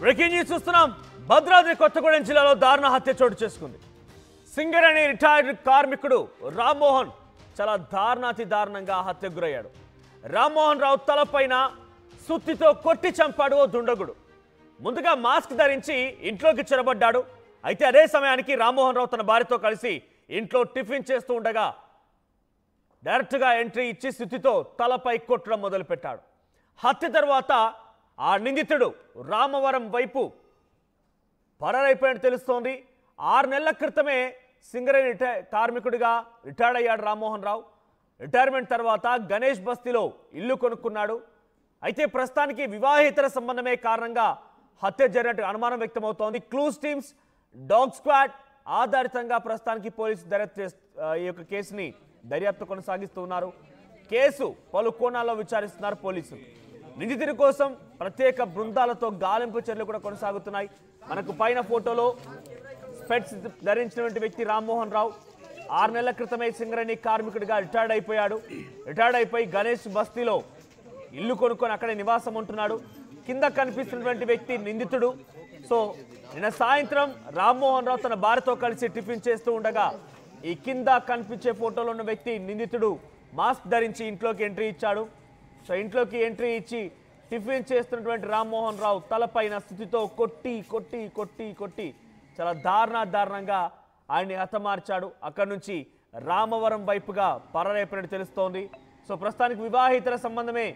Breaking news చూస్తున్నాం. భద్రాద్రి కొత్తగూడెం జిల్లాలో దారుణ హత్య చోటు చేసుకుంది. సింగరేణి రిటైర్డ్ కార్మికుడు రామ్మోహన్ చాలా దారుణాతి దారుణంగా హత్యకు గురయ్యాడు. రామ్మోహన్ రావు తలపైన సుత్తితో కొట్టి చంపాడు ఓ దుండగుడు. ముందుగా మాస్క్ ధరించి ఇంట్లోకి చొరబడ్డాడు. అయితే అదే సమయానికి రామ్మోహన్ రావు తన భార్యతో కలిసి ఇంట్లో టిఫిన్ చేస్తూ ఉండగా డైరెక్ట్గా ఎంట్రీ ఇచ్చి సుత్తితో తలపై కొట్టడం మొదలుపెట్టాడు. హత్య తర్వాత ఆ నిందితుడు రామవరం వైపు పరారైపోయినట్టు తెలుస్తోంది. 6 నెలల క్రితమే సింగరేణి కార్మికుడిగా రిటైర్డ్ అయ్యాడు రామ్మోహన్ రావు. రిటైర్మెంట్ తర్వాత గణేష్ బస్తీలో ఇల్లు కొనుక్కున్నాడు. అయితే ప్రస్తుతానికి వివాహేతర సంబంధమే కారణంగా హత్య జరిగినట్టు అనుమానం వ్యక్తమవుతోంది. క్లూస్ టీమ్స్, డాగ్ స్క్వాడ్ ఆధారితంగా ప్రస్తుతానికి పోలీసు ఈ యొక్క కేసుని దర్యాప్తు కొనసాగిస్తూ ఉన్నారు. కేసు పలు కోణాల్లో విచారిస్తున్నారు పోలీసులు. నిందితుడి కోసం ప్రత్యేక బృందాలతో గాలింపు చర్యలు కూడా కొనసాగుతున్నాయి. మనకు పైన ఫోటోలో స్పెట్స్ ధరించినటువంటి వ్యక్తి రామ్మోహన్ రావు 6 నెలల క్రితమే సింగరేణి కార్మికుడిగా రిటైర్డ్ అయిపోయాడు. రిటైర్డ్ అయిపోయి గణేష్ బస్తీలో ఇల్లు కొనుక్కొని అక్కడే నివాసం ఉంటున్నాడు. కింద కనిపిస్తున్నటువంటి వ్యక్తి నిందితుడు. సో నిన్న సాయంత్రం రామ్మోహన్ రావు తన భార్యతో కలిసి టిఫిన్ చేస్తూ ఉండగా ఈ కింద కనిపించే ఫోటోలో ఉన్న వ్యక్తి నిందితుడు మాస్క్ ధరించి ఇంట్లోకి ఎంట్రీ ఇచ్చాడు. సో ఇంట్లోకి ఎంట్రీ ఇచ్చి టిఫిన్ చేస్తున్నటువంటి రామ్మోహన్ రావు తలపైన స్థితితో కొట్టి కొట్టి కొట్టి కొట్టి చాలా దారుణంగా ఆయన్ని హతమార్చాడు. అక్కడి నుంచి రామవరం వైపుగా పరారైపోయినట్టు తెలుస్తోంది. సో ప్రస్తుతానికి వివాహేతర సంబంధమే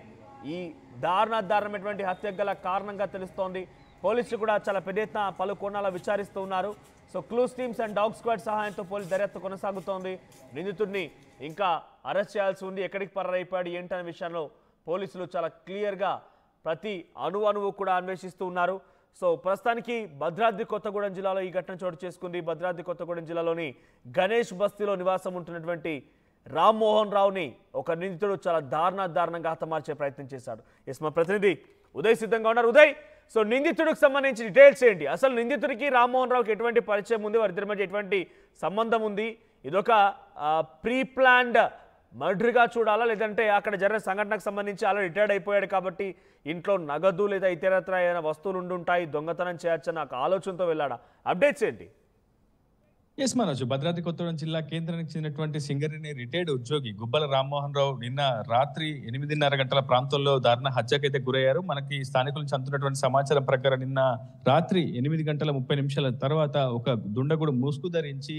ఈ దారుణమైనటువంటి హత్యకు గల కారణంగా తెలుస్తోంది. పోలీసులు కూడా చాలా పెద్ద ఎత్తున పలు కోణాల విచారిస్తూ ఉన్నారు. So clues teams and dog squad సహాయంతో పోలీసు దర్యాప్తు కొనసాగుతోంది. నిందితుడిని ఇంకా అరెస్ట్ చేయాల్సి ఉంది. ఎక్కడికి పరారైపోయాడు ఏంటనే విషయంలో పోలీసులు చాలా క్లియర్గా ప్రతి అణువు కూడా అన్వేషిస్తూ ఉన్నారు. సో ప్రస్తుతానికి భద్రాద్రి కొత్తగూడెం జిల్లాలో ఈ ఘటన చోటు చేసుకుంది. భద్రాద్రి కొత్తగూడెం జిల్లాలోని గణేష్ బస్తీలో నివాసం ఉంటున్నటువంటి రామ్మోహన్ రావుని ఒక నిందితుడు చాలా దారుణంగా హతమార్చే ప్రయత్నం చేశాడు. ఎస్, మా ప్రతినిధి ఉదయ్ సిద్ధంగా ఉన్నారు. ఉదయ్, సో నిందితుడికి సంబంధించి డీటెయిల్స్ ఏంటి? అసలు నిందితుడికి రామ్మోహన్ రావుకి ఎటువంటి పరిచయం ఉంది? వారిద్దరి మధ్య ఎటువంటి సంబంధం ఉంది? ఇదొక ప్రీ ప్లాన్డ్ మర్డర్గా చూడాలా, లేదంటే అక్కడ జరిగిన సంఘటనకు సంబంధించి అలా రిటైర్డ్ అయిపోయాడు కాబట్టి ఇంట్లో నగదు లేదా ఇతరత్ర ఏదైనా వస్తువులు ఉండుంటాయి, దొంగతనం చేయొచ్చని నాకు ఆలోచనతో వెళ్ళాడా? అప్డేట్స్ ఏంటి? ఎస్ మనోజ్, భద్రాద్రి కొత్తగూడెం జిల్లా కేంద్రానికి చెందినటువంటి సింగరేణి రిటైర్డ్ ఉద్యోగి గుబ్బల రామ్మోహన్ రావు నిన్న రాత్రి 8:30 గంటల ప్రాంతంలో దారుణ హత్యకైతే గురయ్యారు. మనకి స్థానికులు అందుతున్నటువంటి సమాచారం ప్రకారం నిన్న రాత్రి 8:30 తర్వాత ఒక దుండగుడు ముసుగు ధరించి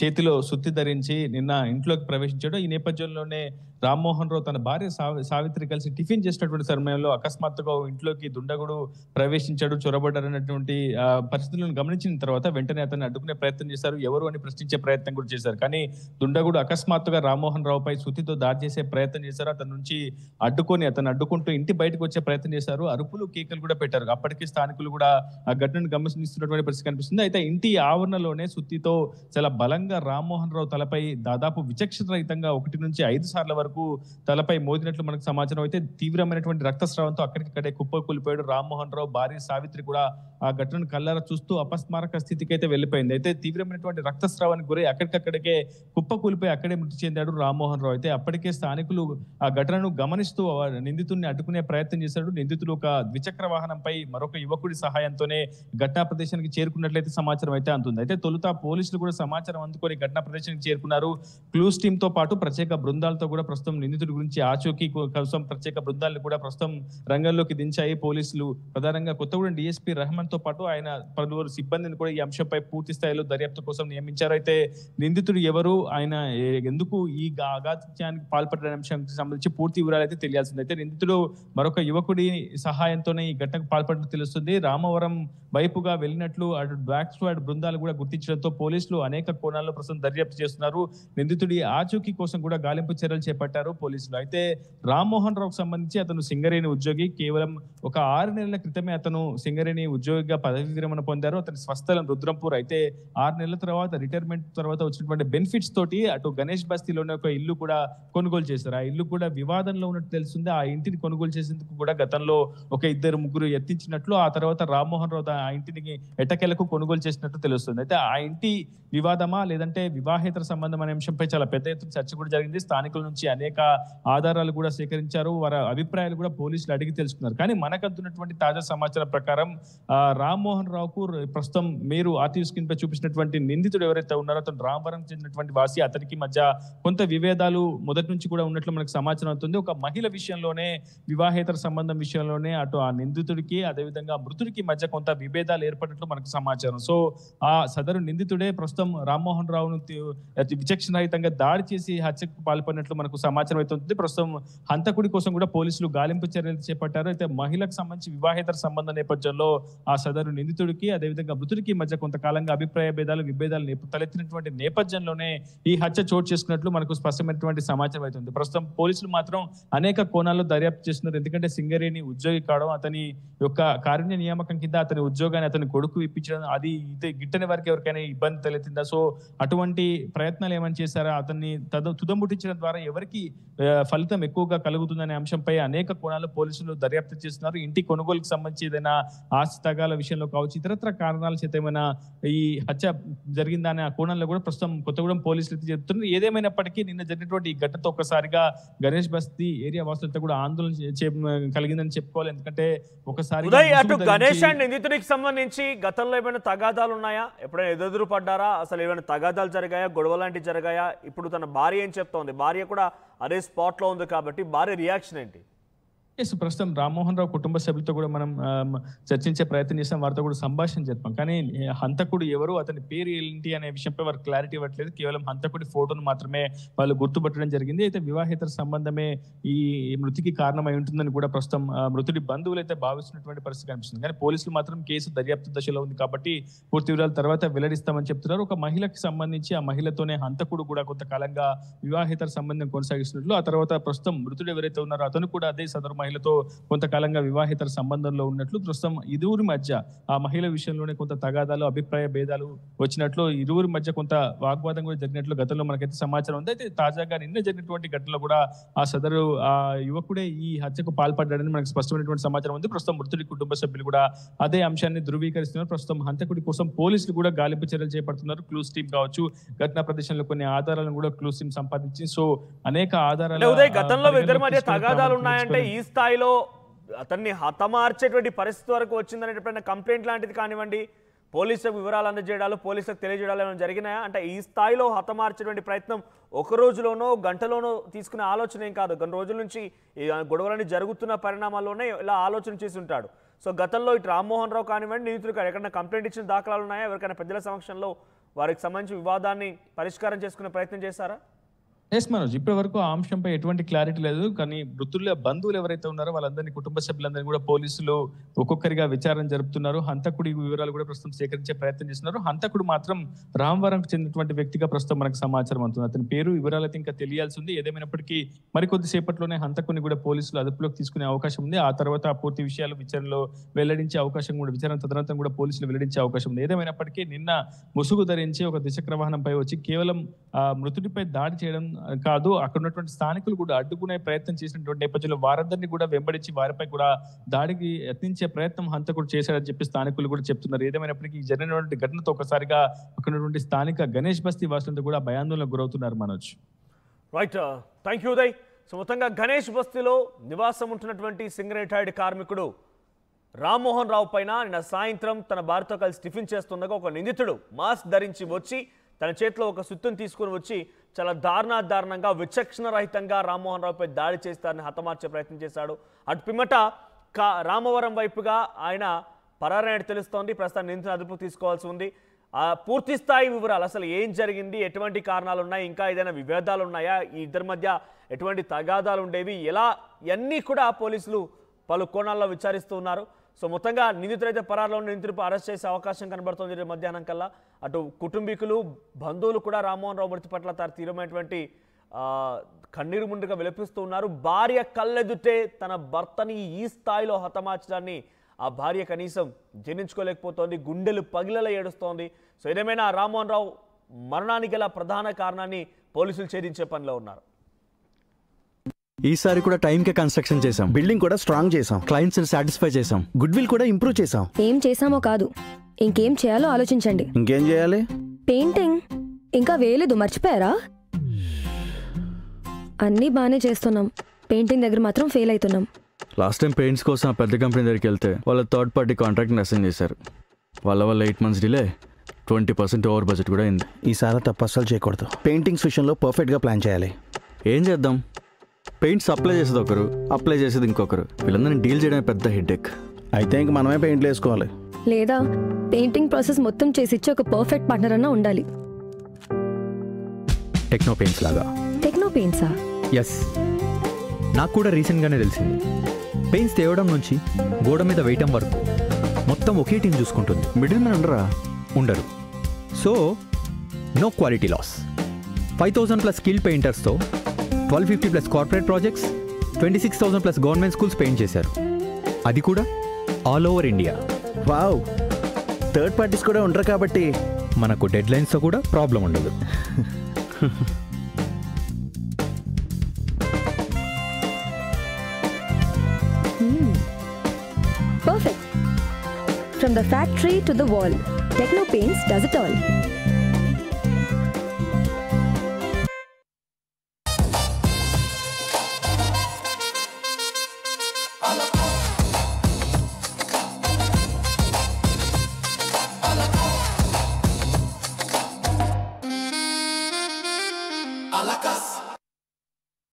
చేతిలో సుత్తి ధరించి నిన్న ఇంట్లోకి ప్రవేశించాడు. ఈ నేపథ్యంలోనే రామ్మోహన్ రావు తన భార్య సావిత్రి కలిసి టిఫిన్ చేసినటువంటి సమయంలో అకస్మాత్తుగా ఇంట్లోకి దుండగుడు ప్రవేశించాడు, చొరబడ్డారన్నటువంటి పరిస్థితులను గమనించిన తర్వాత వెంటనే అతన్ని అడ్డుకునే ప్రయత్నం చేశారు. ఎవరు అని ప్రశ్నించే ప్రయత్నం కూడా చేశారు. కానీ దుండగుడు అకస్మాత్తుగా రామ్మోహన్ రావుపై సుత్తితో దాడి చేసే ప్రయత్నం చేశారు. అతని నుంచి అతను అడ్డుకుంటూ ఇంటి బయటకు వచ్చే ప్రయత్నం చేశారు. అరుపులు కేకలు కూడా పెట్టారు. అప్పటికి స్థానికులు కూడా ఆ ఘటనను గమనిస్తున్నటువంటి పరిస్థితి కనిపిస్తుంది. అయితే ఇంటి ఆవరణలోనే సుత్తితో చాలా బలంగా రామ్మోహన్ రావు తలపై దాదాపు విచక్షణ రహితంగా 1 నుంచి 5 సార్ల వరకు తలపై మోదినట్లు మనకు సమాచారం. అయితే తీవ్రమైనటువంటి రక్తస్రావంతో అక్కడికక్కడే కుప్పకూలిపోయాడు రామ్మోహన్ రావు. భార్య సావిత్రి కూడా ఆ ఘటనను కళ్ళారా చూస్తూ అపస్మారక స్థితికి అయితే వెళ్ళిపోయింది. అయితే తీవ్రమైనటువంటి రక్తస్రావానికి గురై అక్కడికక్కడికే కుప్పకూలిపోయి అక్కడే మృతి చెందాడు రామ్మోహన్ రావు. అయితే అప్పటికే స్థానికులు ఆ ఘటనను గమనిస్తూ నిందితుడిని అడ్డుకునే ప్రయత్నం చేశాడు. నిందితుడు ఒక ద్విచక్ర వాహనంపై మరొక యువకుడి సహాయంతోనే ఘటనా ప్రదేశానికి చేరుకున్నట్లయితే సమాచారం అయితే అందుతుంది. అయితే తొలుత పోలీసులు కూడా సమాచారం అందుకొని ఘటనా ప్రదేశానికి చేరుకున్నారు. క్లూస్ టీమ్ తో పాటు ప్రత్యేక బృందాలతో కూడా ప్రస్తుతం నిందితుడి గురించి ఆచూకీ కోసం ప్రత్యేక బృందాలను కూడా ప్రస్తుతం రంగంలోకి దించాయి పోలీసులు. ప్రధానంగా కొత్తగూడెం డీఎస్పీ రెహమాన్ తో పాటు ఆయన పలువురు సిబ్బందిని కూడా ఈ అంశంపై పూర్తి స్థాయిలో దర్యాప్తు కోసం నియమించారు. అయితే నిందితుడు ఎవరు, ఆయన ఎందుకు ఈ అఘాత్యానికి పాల్పడిన అంశానికి సంబంధించి పూర్తి వివరాలు అయితే తెలియాల్సింది. అయితే నిందితుడు మరొక యువకుడి సహాయంతోనే ఈ ఘటనకు పాల్పడినట్టు తెలుస్తుంది. రామవరం వైపుగా వెళ్ళినట్లు అటు డాగ్ స్క్వాడ్ బృందాలు కూడా గుర్తించడంతో పోలీసులు అనేక కోణాల్లో ప్రస్తుతం దర్యాప్తు చేస్తున్నారు. నిందితుడి ఆచూకీ కోసం కూడా గాలింపు చర్యలు చేపట్టారు పోలీసులు. అయితే రామ్మోహన్ రావుకు సంబంధించి అతను సింగరేణి ఉద్యోగి. కేవలం ఒక 6 నెలల క్రితమే అతను సింగరేణి ఉద్యోగిగా పదవి విరమణ పొందారు. అతని స్వస్థలం రుద్రంపూర్. అయితే 6 నెలల తర్వాత రిటైర్మెంట్ తర్వాత వచ్చినటువంటి బెనిఫిట్స్ తోటి అటు గణేష్ బస్తీలోనే ఒక ఇల్లు కూడా కొనుగోలు చేశారు. ఆ ఇల్లు కూడా వివాదంలో ఉన్నట్టు తెలుస్తుంది. ఆ ఇంటిని కొనుగోలు చేసేందుకు కూడా గతంలో ఒక 2-3 యత్నించినట్లు, ఆ తర్వాత రామ్మోహన్ రావు ఆ ఇంటిని ఎట్టకేలకు కొనుగోలు చేసినట్టు తెలుస్తుంది. అయితే ఆ ఇంటి వివాదమా లేదంటే వివాహేతర సంబంధం అనే అంశంపై చాలా పెద్ద ఎత్తున చర్చ కూడా జరిగింది. స్థానికుల నుంచి అనేక ఆధారాలు కూడా సేకరించారు. వారి అభిప్రాయాలు కూడా పోలీసులు అడిగి తెలుసుకున్నారు. కానీ మనకు అందుతున్నటువంటి తాజా సమాచారం ప్రకారం రామ్మోహన్ రావుకు ప్రస్తుతం మీరు ఆర్టీవీ స్క్రీన్ పై చూపించినటువంటి నిందితుడు ఎవరైతే ఉన్నారో అతను రామవరం చెందినటువంటి వాసి, అతనికి మధ్య కొంత విభేదాలు మొదటి నుంచి కూడా ఉన్నట్లు మనకు సమాచారం అవుతుంది. ఒక మహిళ విషయంలోనే, వివాహేతర సంబంధం విషయంలోనే అటు ఆ నిందితుడికి అదేవిధంగా మృతుడికి మధ్య కొంత విభేదాలు ఏర్పడినట్లు మనకు సమాచారం. సో ఆ సదరు నిందితుడే ప్రస్తుతం రామ్మోహన్ రావును విచక్షణరహితంగా దాడి చేసి హత్యకు పాల్పడినట్లు మనకు సమాచారం అవుతుంది. ప్రస్తుతం హంతకుడి కోసం కూడా పోలీసులు గాలింపు చర్యలు చేపట్టారు. అయితే మహిళకు సంబంధించి వివాహేతర సంబంధ నేపథ్యంలో ఆ సదరు నిందితుడికి అదేవిధంగా మృతుడికి మధ్య కొంతకాలంగా అభిప్రాయ విభేదాలు తలెత్తినటువంటి నేపథ్యంలోనే ఈ హత్య చోటు చేసుకున్నట్లు మనకు స్పష్టమైనటువంటి సమాచారం అవుతుంది. ప్రస్తుతం పోలీసులు మాత్రం అనేక కోణాల్లో దర్యాప్తు చేస్తున్నారు. ఎందుకంటే సింగరేణి ఉద్యోగి కావడం, అతని యొక్క కారుణ్య నియామకం కింద అతని ఉద్యోగాన్ని అతని కొడుకు ఇప్పించడం, అది గిట్టని వారికి ఎవరికైనా ఇబ్బంది తలెత్తిందా, సో అటువంటి ప్రయత్నాలు ఏమైనా చేశారా, అతన్ని తుదముట్టించడం ద్వారా ఎవరికి ఫలితం ఎక్కువగా కలుగుతుందనే అంశంపై అనేక కోణాల్లో పోలీసులు దర్యాప్తు చేస్తున్నారు. ఇంటి కొనుగోలుకు సంబంధించి ఏదైనా ఆస్తి తగాల విషయంలో కావచ్చు, ఇతరత్ర కారణాల చేత ఏమైనా ఈ హత్య జరిగిందా అనే ఆ కోణంలో కూడా ప్రస్తుతం కొత్తగూడెం పోలీసులు అయితే చెప్తున్నారు. ఏదేమైనప్పటికీ నిన్న జరిగినటువంటి ఈ ఘటనతో ఒక్కసారిగా గణేష్ బస్తీ ఏరియా వాసులతో కూడా ఆందోళన కలిగిందని చెప్పుకోవాలి. ఎందుకంటే ఒకసారి అటు గణేష్ అండ్ నిందితుడికి సంబంధించి గతంలో ఏమైనా తగాదాలు ఉన్నాయా, ఎప్పుడైనా ఎదురు పడ్డారా, అసలు ఏమైనా తగాదాలు జరిగాయా, గొడవ లాంటివి జరిగాయా? ఇప్పుడు తన భార్య ఏం చెప్తోంది, భార్య కూడా అదే స్పాట్ లో ఉంది కాబట్టి భార్య రియాక్షన్ ఏంటి? ప్రస్తుతం రామ్మోహన్ రావు కుటుంబ సభ్యులతో కూడా మనం చర్చించే ప్రయత్నం చేసాం, వారితో కూడా సంభాషణ జరిపాం. కానీ హంతకుడు ఎవరు, అతని పేరు ఏంటి అనే విషయంపై వారు క్లారిటీ ఇవ్వట్లేదు. కేవలం హంతకుడి ఫోటోను మాత్రమే వాళ్ళు గుర్తుపట్టడం జరిగింది. అయితే వివాహేతర సంబంధమే ఈ మృతికి కారణమై ఉంటుందని కూడా ప్రస్తుతం మృతుడి బంధువులు అయితే భావిస్తున్నటువంటి పరిస్థితి కనిపిస్తుంది. కానీ పోలీసులు మాత్రం కేసు దర్యాప్తు దశలో ఉంది కాబట్టి పూర్తి వివరాల తర్వాత వెల్లడిస్తామని చెప్తున్నారు. ఒక మహిళకి సంబంధించి ఆ మహిళతోనే హంతకుడు కూడా కొంతకాలంగా వివాహేతర సంబంధం కొనసాగిస్తున్నట్లు, ఆ తర్వాత ప్రస్తుతం మృతుడు ఎవరైతే ఉన్నారో అతను కూడా అదే సదరు మహిళతో కొంతకాలంగా వివాహేతర సంబంధంలో ఉన్నట్లు, ప్రస్తుతం ఇరువురి మధ్య ఆ మహిళ విషయంలోనే కొంత తగాదాలు, అభిప్రాయ భేదాలు వచ్చినట్లు, ఇరువురి మధ్య కొంత వాగ్వాదం కూడా జరిగినట్లు గతంలో మనకైతే సమాచారం ఉంది. అయితే తాజాగా నిన్న జరిగినటువంటి ఘటనలో కూడా ఆ సదరు ఆ యువకుడే ఈ హత్యకు పాల్పడ్డాడని మనకు స్పష్టమైనటువంటి సమాచారం ఉంది. ప్రస్తుతం మృతుడి కుటుంబ సభ్యులు కూడా అదే అంశాన్ని ధృవీకరిస్తున్నారు. ప్రస్తుతం హంతకుడి కోసం పోలీసులు కూడా గాలింపు చర్యలు చేపడుతున్నారు. క్లూస్ టీమ్ కావచ్చు, ఘటనా ప్రదేశంలో కొన్ని ఆధారాలను కూడా క్లూస్ టీమ్ సంపాదించి, సో అనేక ఆధారాలు గతంలో ఇద్దరి మధ్య తగాదాలు ఉన్నాయంటే ఈ స్థాయిలో అతన్ని హతమార్చేటువంటి పరిస్థితి వరకు వచ్చిందనేటువంటి కంప్లైంట్ లాంటిది కానివ్వండి, పోలీసులకు వివరాలు అందజేయడాలు, పోలీసులకు తెలియజేయడాలు ఏమైనా జరిగినాయా? అంటే ఈ స్థాయిలో హతమార్చేటువంటి ప్రయత్నం ఒక రోజులోనో గంటలోనో తీసుకునే ఆలోచన ఏం కాదు. కొన్ని రోజుల నుంచి ఈ గొడవలన్నీ జరుగుతున్న పరిణామాల్లోనే ఇలా ఆలోచన చేసి ఉంటాడు. సో గతంలో ఇటు రామ్మోహన్ రావు కానివ్వండి, నిందితులు ఎక్కడైనా కంప్లైంట్ ఇచ్చిన దాఖలాలు ఉన్నాయా? ఎవరికైనా పెద్దల సమక్షంలో వారికి సంబంధించి వివాదాన్ని పరిష్కారం చేసుకునే ప్రయత్నం చేశారా? ఎస్ మనోజ్, ఇప్పటి వరకు ఆ అంశంపై ఎటువంటి క్లారిటీ లేదు. కానీ మృతుల బంధువులు ఎవరైతే ఉన్నారో వాళ్ళందరినీ, కుటుంబ సభ్యులందరినీ కూడా పోలీసులు ఒక్కొక్కరిగా విచారణ జరుపుతున్నారు. హంతకుడి వివరాలు కూడా ప్రస్తుతం సేకరించే ప్రయత్నం చేస్తున్నారు. హంతకుడు మాత్రం రామవరంకు చెందినటువంటి వ్యక్తిగా ప్రస్తుతం మనకు సమాచారం అవుతుంది. అతని పేరు, వివరాలు అయితే ఇంకా తెలియాల్సి ఉంది. ఏదేమైనప్పటికీ మరికొద్దిసేపట్లోనే హంతకుని కూడా పోలీసులు అదుపులోకి తీసుకునే అవకాశం ఉంది. ఆ తర్వాత ఆ పూర్తి విషయాలు విచారణలో వెల్లడించే అవకాశం కూడా, విచారణ తదనంతరం కూడా పోలీసులు వెల్లడించే అవకాశం ఉంది. ఏదేమైనప్పటికీ నిన్న ముసుగు ధరించి ఒక ద్విచక్ర వాహనంపై వచ్చి కేవలం మృతుడిపై దాడి చేయడం కాదు, అక్కడ ఉన్నటువంటి స్థానికులు కూడా అడ్డుకునే ప్రయత్నం చేసినటువంటి నేపథ్యంలో వారందరినీ కూడా వెంబడించి వారిపై కూడా దాడికి యత్నించే ప్రయత్నం హంతకుడు చేశాడని చెప్పి స్థానికులు కూడా చెప్తున్నారు. ఏదేమైనప్పటికీ జరిగినటువంటి ఘటనతో ఒకసారిగా అక్కడ ఉన్నటువంటి స్థానిక గణేష్ బస్తీ వాసులంతా కూడా భయాందోళనకు గురవుతున్నారు. Manoj, right, thank you Uday. So మొత్తంగా గణేష్ బస్తీలో నివాసం ఉంటున్నటువంటి సింగరేణి రిటైర్డ్ కార్మికుడు రామ్మోహన్ రావు పైన నిన్న సాయంత్రం తన భార్యతో కలిసి టిఫిన్ చేస్తుండగా ఒక నిందితుడు మాస్క్ ధరించి వచ్చి తన చేతిలో ఒక సుత్తును తీసుకుని వచ్చి చాలా దారుణంగా విచక్షణ రహితంగా రామ్మోహన్ రావుపై దాడి చేస్తారని హతమార్చే ప్రయత్నం చేశాడు. అటు పిమ్మట రామవరం వైపుగా ఆయన పరారైనట్టు తెలుస్తోంది. ప్రస్తుతం నిందితుని అదుపు తీసుకోవాల్సి ఉంది. పూర్తి స్థాయి వివరాలు, అసలు ఏం జరిగింది, ఎటువంటి కారణాలు ఉన్నాయి, ఇంకా ఏదైనా విభేదాలు ఉన్నాయా, ఈ ఇద్దరి మధ్య ఎటువంటి తగాదాలు ఉండేవి, ఎలా, ఇవన్నీ కూడా పోలీసులు పలు కోణాల్లో విచారిస్తూ ఉన్నారు. సో మొత్తంగా నిందితులైతే పరారులో నిందితుడిపై అరెస్ట్ చేసే అవకాశం కనబడుతుంది మధ్యాహ్నం కల్లా. అటు కుటుంబీకులు, బంధువులు కూడా రామ్మోహన్ రావు మృతి పట్ల తీవ్రమైనటువంటి కన్నీరు ముందుగా విలపిస్తూ ఉన్నారు. భార్య కళ్ళెదుటే తన భర్తని ఈ స్థాయిలో హతమార్చడాన్ని ఆ భార్య కనీసం జీర్ణించుకోలేకపోతోంది, గుండెలు పగిలేలా ఏడుస్తోంది. సో ఏదేమైనా రామ్మోహన్ రావు మరణానికి గల ప్రధాన కారణాన్ని పోలీసులు ఛేదించే పనిలో ఉన్నారు. ఈసారి కూడా టైంకే కన్స్ట్రక్షన్ చేసాం, బిల్డింగ్ కూడా స్ట్రాంగ్ చేసాం, క్లయింట్స్ ని సాటిస్ఫై చేసాం, గుడ్ విల్ కూడా ఇంప్రూవ్ చేసాం. ఏం చేసామో కాదు, ఇంకేం చేయాలో ఆలోచించండి. ఇంకేం చేయాలి? పెయింటింగ్ ఇంకా వేయలేదు, మర్చిపోయారా? అన్నీ బాగానే చేస్తున్నాం, పెయింటింగ్ దగ్గర మాత్రం ఫెయిల్ అవుతున్నాం. లాస్ట్ టైం పెయింట్స్ కోసం ఆ పెద్ద కంపెనీ దగ్గరికి వెళ్తే వాళ్ళ థర్డ్ పార్టీ కాంట్రాక్ట్ని అసైన్ చేశారు. వాళ్ళ 8 months డిలే, 20% ఓవర్ బడ్జెట్ కూడా అయింది. ఈసారి తప్పు అస్సలు చేయకూడదు. పెయింటింగ్స్ విషయంలో పర్ఫెక్ట్గా ప్లాన్ చేయాలి. ఏం చేద్దాం, పెయింట్స్ అప్లై చేసేది ఒకరు, అప్లై చేసేది ఇంకొకరు. వీళ్ళందరినీ డీల్ చేయడమే పెద్ద హెడేక్. అయితే ఇంక మనమే పెయింట్లు వేసుకోవాలి. లేదా పెయింటింగ్ ప్రాసెస్ మొత్తం చేసిచ్చి ఒక పర్ఫెక్ట్ పార్ట్నర్ అన్నా ఉండాలి. టెక్నో పెయింట్స్ లాగా. టెక్నో పెయింట్సా? ఎస్, నాకు కూడా రీసెంట్గానే తెలిసింది. పెయింట్స్ తేవడం నుంచి గోడ మీద వేయటం వరకు మొత్తం ఒకే టీం చూసుకుంటుంది. మిడిల్ మ్యాన్ ఉండరు. So no quality loss. 5,000+ skill పెయింటర్స్తో 1,250+ corporate projects, 26,000+ government schools paint చేశారు. అది కూడా all over India. Wow, third parties కూడా ఉంటారు కాబట్టి మనకు డెడ్ లైన్స్తో కూడా ప్రాబ్లం ఉండదు. Perfect. From the factory to the wall, Techno Paints does it all.